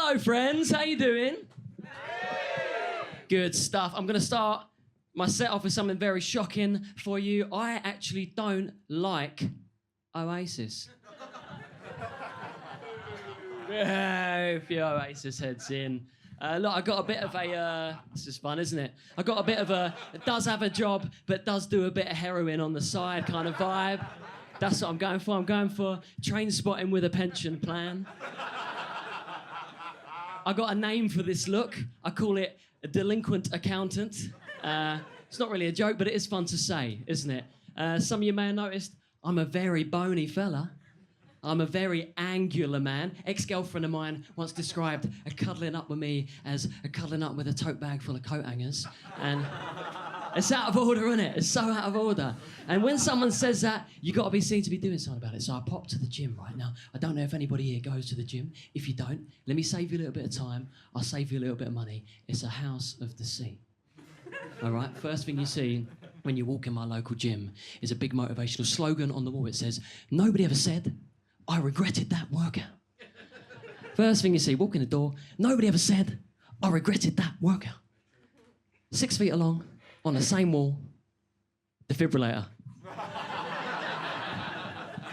Hello, friends. How you doing? Good stuff. I'm going to start my set off with something very shocking for you. I actually don't like Oasis. A few Oasis heads in. Look, I got a bit of a... this is fun, isn't it? I got a bit of a... does have a job, but does do a bit of heroin on the side kind of vibe. That's what I'm going for. I'm going for train spotting with a pension plan. I got a name for this look. I call it a delinquent accountant. It's not really a joke, but it is fun to say, isn't it? Some of you may have noticed I'm a very bony fella. I'm a very angular man. Ex-girlfriend of mine once described a cuddling up with me as a cuddling up with a tote bag full of coat hangers. And it's out of order, isn't it? It's so out of order. And when someone says that, you got to be seen to be doing something about it. So I popped to the gym right now. I don't know if anybody here goes to the gym. If you don't, let me save you a little bit of time. I'll save you a little bit of money. It's a house of deceit. All right? First thing you see when you walk in my local gym is a big motivational slogan on the wall. It says, "Nobody ever said I regretted that workout." First thing you see, walk in the door, nobody ever said, "I regretted that workout." 6 feet along, on the same wall, defibrillator.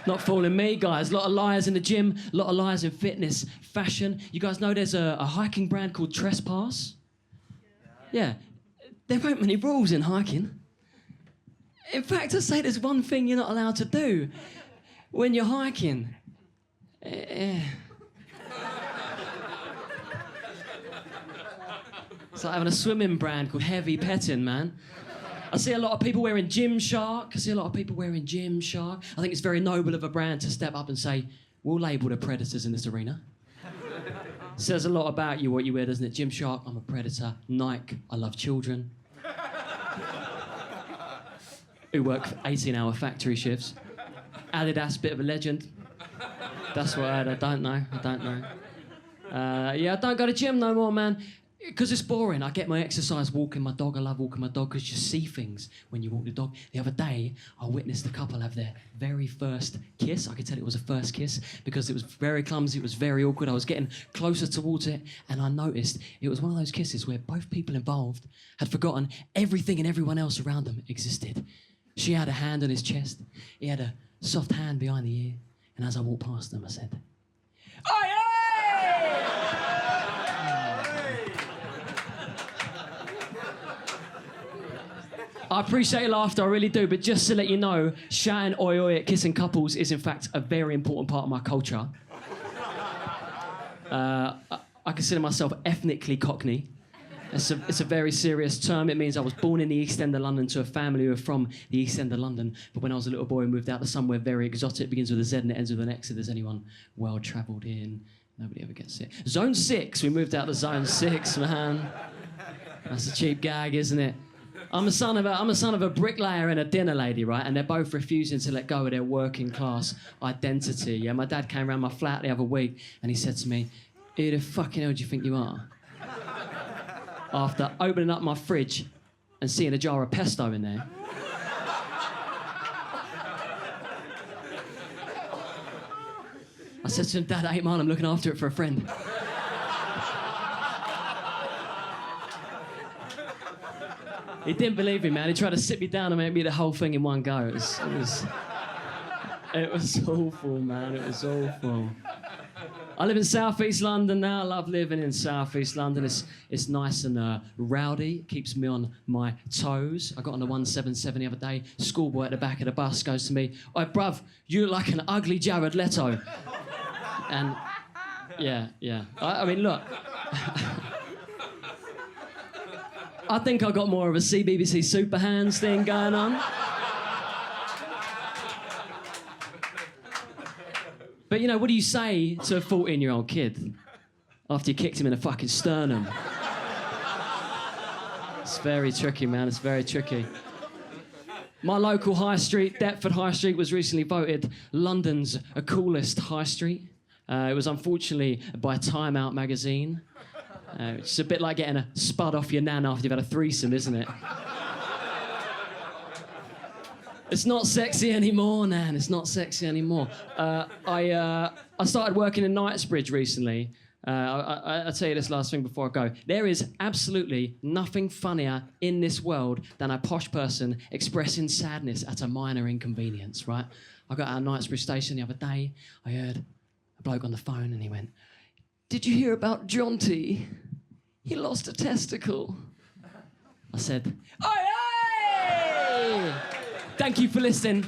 Not fooling me, guys. A lot of liars in the gym, a lot of liars in fitness, fashion. You guys know there's a hiking brand called Trespass? Yeah. There aren't many rules in hiking. In fact, I say there's one thing you're not allowed to do when you're hiking. It's like having a swimming brand called Heavy Petting, man. I see a lot of people wearing Gymshark. I think it's very noble of a brand to step up and say, "We'll label the predators in this arena." Says a lot about you, what you wear, doesn't it? Gymshark, I'm a predator. Nike, I love children. Who work 18-hour factory shifts. Adidas, bit of a legend. That's what I don't know. Yeah, I don't go to gym no more, man. Because it's boring. I get my exercise walking my dog. I love walking my dog because you see things when you walk the dog. The other day, I witnessed a couple have their very first kiss. I could tell it was a first kiss because it was very clumsy. It was very awkward. I was getting closer towards it, and I noticed it was one of those kisses where both people involved had forgotten everything and everyone else around them existed. She had a hand on his chest. He had a soft hand behind the ear. And as I walked past them, I said, "Oi, oi!" I appreciate your laughter, I really do, but just to let you know, shouting oi oi at kissing couples is in fact a very important part of my culture. I consider myself ethnically Cockney. It's a very serious term. It means I was born in the East End of London to a family who are from the East End of London. But when I was a little boy, I moved out to somewhere very exotic. It begins with a Z and it ends with an X. If there's anyone well-travelled in, nobody ever gets it. Zone 6. We moved out to Zone 6, man. That's a cheap gag, isn't it? I'm the son of a bricklayer and a dinner lady, right? And they're both refusing to let go of their working class identity. Yeah, my dad came around my flat the other week and he said to me, "Who the fucking hell do you think you are?" After opening up my fridge and seeing a jar of pesto in there. I said to him, "Dad, 8 mile, I'm looking after it for a friend." He didn't believe me, man. He tried to sit me down and make me the whole thing in one go. It was awful, man. It was awful. I live in South East London now. I love living in South East London. It's nice and rowdy. It keeps me on my toes. I got on the 177 the other day. Schoolboy at the back of the bus goes to me, "Oi, bruv, you look like an ugly Jared Leto." And yeah. I mean, look. I think I got more of a CBBC Super Hands thing going on. But, you know, what do you say to a 14-year-old kid after you kicked him in the fucking sternum? It's very tricky, man. It's very tricky. My local high street, Deptford High Street, was recently voted London's coolest high street. It was unfortunately by Time Out magazine. It's a bit like getting a spud off your nan after you've had a threesome, isn't it? It's not sexy anymore, Nan. It's not sexy anymore. I started working in Knightsbridge recently. I'll tell you this last thing before I go. There is absolutely nothing funnier in this world than a posh person expressing sadness at a minor inconvenience, right? I got out of Knightsbridge Station the other day. I heard a bloke on the phone and he went, "Did you hear about Jonty? He lost a testicle." I said, "Oi, oi!" Thank you for listening.